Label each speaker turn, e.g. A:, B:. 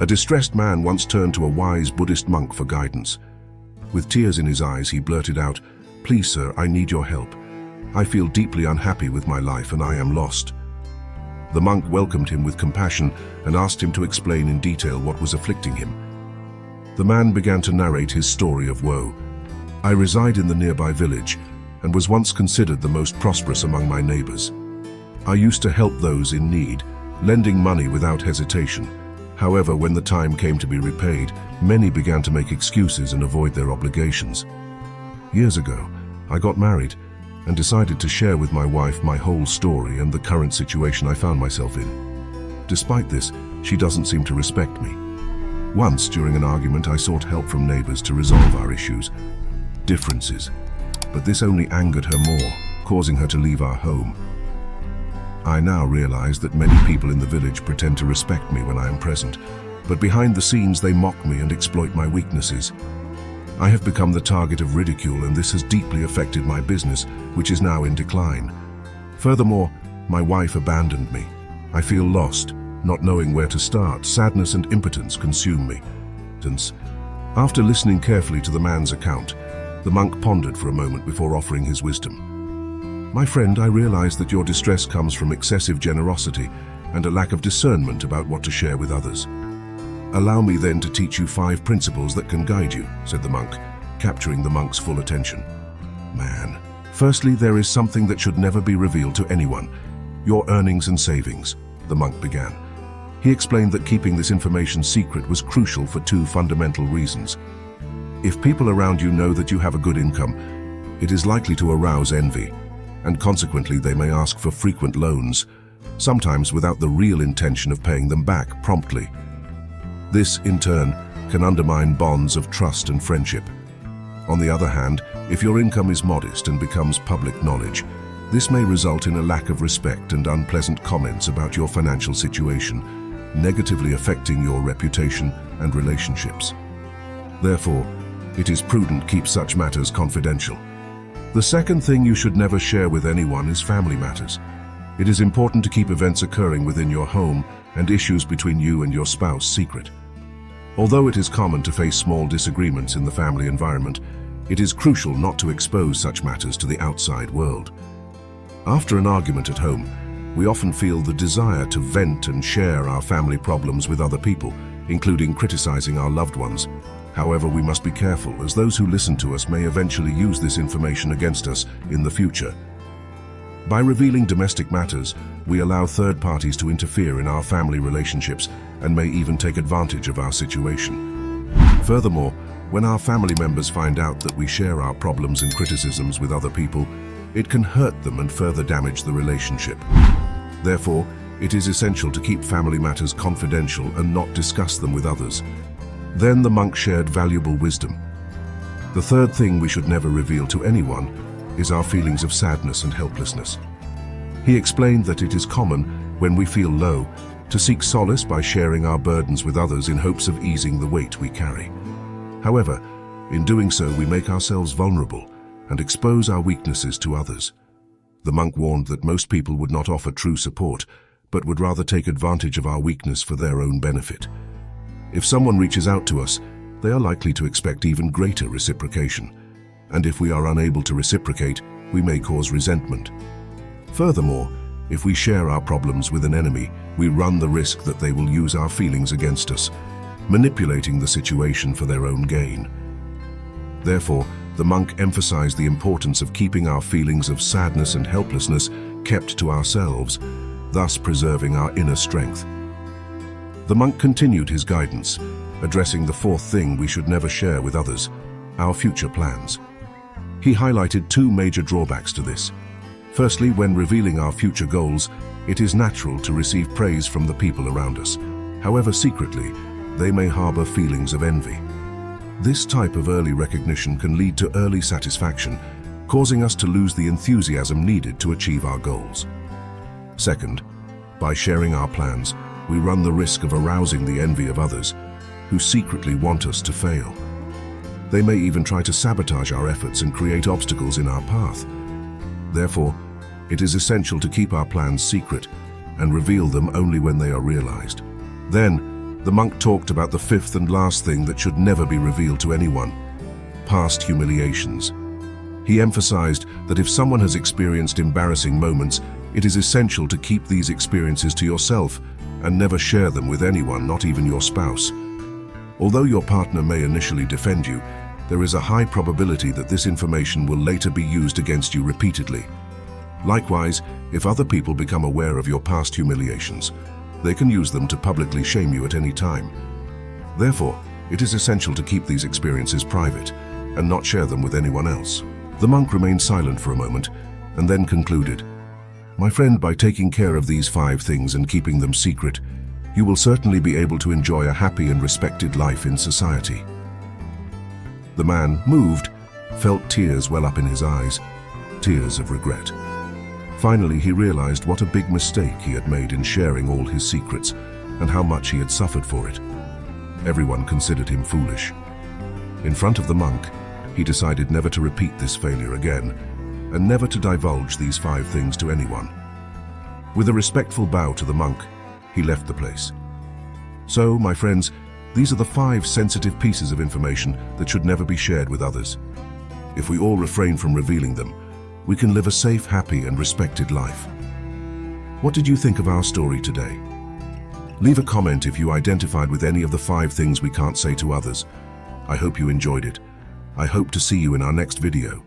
A: A distressed man once turned to a wise Buddhist monk for guidance. With tears in his eyes, he blurted out, "Please, sir, I need your help. I feel deeply unhappy with my life and I am lost." The monk welcomed him with compassion and asked him to explain in detail what was afflicting him. The man began to narrate his story of woe. "I reside in the nearby village and was once considered the most prosperous among my neighbors. I used to help those in need, lending money without hesitation. However, when the time came to be repaid, many began to make excuses and avoid their obligations. Years ago, I got married and decided to share with my wife my whole story and the current situation I found myself in. Despite this, she doesn't seem to respect me. Once, during an argument, I sought help from neighbors to resolve our differences, but this only angered her more, causing her to leave our home. I now realize that many people in the village pretend to respect me when I am present, but behind the scenes they mock me and exploit my weaknesses. I have become the target of ridicule, and this has deeply affected my business, which is now in decline. Furthermore, my wife abandoned me. I feel lost, not knowing where to start. Sadness and impotence consume me." After listening carefully to the man's account, the monk pondered for a moment before offering his wisdom. "My friend, I realize that your distress comes from excessive generosity and a lack of discernment about what to share with others. Allow me then to teach you 5 principles that can guide you," said the monk, capturing the monk's full attention. "Man, firstly, there is something that should never be revealed to anyone: your earnings and savings," the monk began. He explained that keeping this information secret was crucial for 2 fundamental reasons. If people around you know that you have a good income, it is likely to arouse envy, and consequently they may ask for frequent loans, sometimes without the real intention of paying them back promptly. This, in turn, can undermine bonds of trust and friendship. On the other hand, if your income is modest and becomes public knowledge, this may result in a lack of respect and unpleasant comments about your financial situation, negatively affecting your reputation and relationships. Therefore, it is prudent to keep such matters confidential. The second thing you should never share with anyone is family matters. It is important to keep events occurring within your home and issues between you and your spouse secret. Although it is common to face small disagreements in the family environment, it is crucial not to expose such matters to the outside world. After an argument at home, we often feel the desire to vent and share our family problems with other people, including criticizing our loved ones. However, we must be careful, as those who listen to us may eventually use this information against us in the future. By revealing domestic matters, we allow third parties to interfere in our family relationships and may even take advantage of our situation. Furthermore, when our family members find out that we share our problems and criticisms with other people, it can hurt them and further damage the relationship. Therefore, it is essential to keep family matters confidential and not discuss them with others. Then the monk shared valuable wisdom. The third thing we should never reveal to anyone is our feelings of sadness and helplessness. He explained that it is common, when we feel low, to seek solace by sharing our burdens with others in hopes of easing the weight we carry. However, in doing so, we make ourselves vulnerable and expose our weaknesses to others. The monk warned that most people would not offer true support, but would rather take advantage of our weakness for their own benefit. If someone reaches out to us, they are likely to expect even greater reciprocation. And if we are unable to reciprocate, we may cause resentment. Furthermore, if we share our problems with an enemy, we run the risk that they will use our feelings against us, manipulating the situation for their own gain. Therefore, the monk emphasized the importance of keeping our feelings of sadness and helplessness kept to ourselves, thus preserving our inner strength. The monk continued his guidance, addressing the 4th thing we should never share with others: our future plans. He highlighted 2 major drawbacks to this. Firstly, when revealing our future goals, it is natural to receive praise from the people around us. However, secretly, they may harbor feelings of envy. This type of early recognition can lead to early satisfaction, causing us to lose the enthusiasm needed to achieve our goals. Second, by sharing our plans, we run the risk of arousing the envy of others who secretly want us to fail. They may even try to sabotage our efforts and create obstacles in our path. Therefore, it is essential to keep our plans secret and reveal them only when they are realized. Then, The monk talked about the fifth and last thing that should never be revealed to anyone: past humiliations. He emphasized that if someone has experienced embarrassing moments, it is essential to keep these experiences to yourself and never share them with anyone, not even your spouse. Although your partner may initially defend you, there is a high probability that this information will later be used against you repeatedly. Likewise, if other people become aware of your past humiliations, they can use them to publicly shame you at any time. Therefore, it is essential to keep these experiences private and not share them with anyone else. The monk remained silent for a moment and then concluded, "My friend, by taking care of these 5 things and keeping them secret, you will certainly be able to enjoy a happy and respected life in society." The man, moved, felt tears well up in his eyes, tears of regret. Finally, he realized what a big mistake he had made in sharing all his secrets and how much he had suffered for it. Everyone considered him foolish. In front of the monk, he decided never to repeat this failure again and never to divulge these 5 things to anyone. With a respectful bow to the monk, he left the place. So, my friends, these are the 5 sensitive pieces of information that should never be shared with others. If we all refrain from revealing them, we can live a safe, happy, and respected life. What did you think of our story today? Leave a comment if you identified with any of the 5 things we can't say to others. I hope you enjoyed it. I hope to see you in our next video.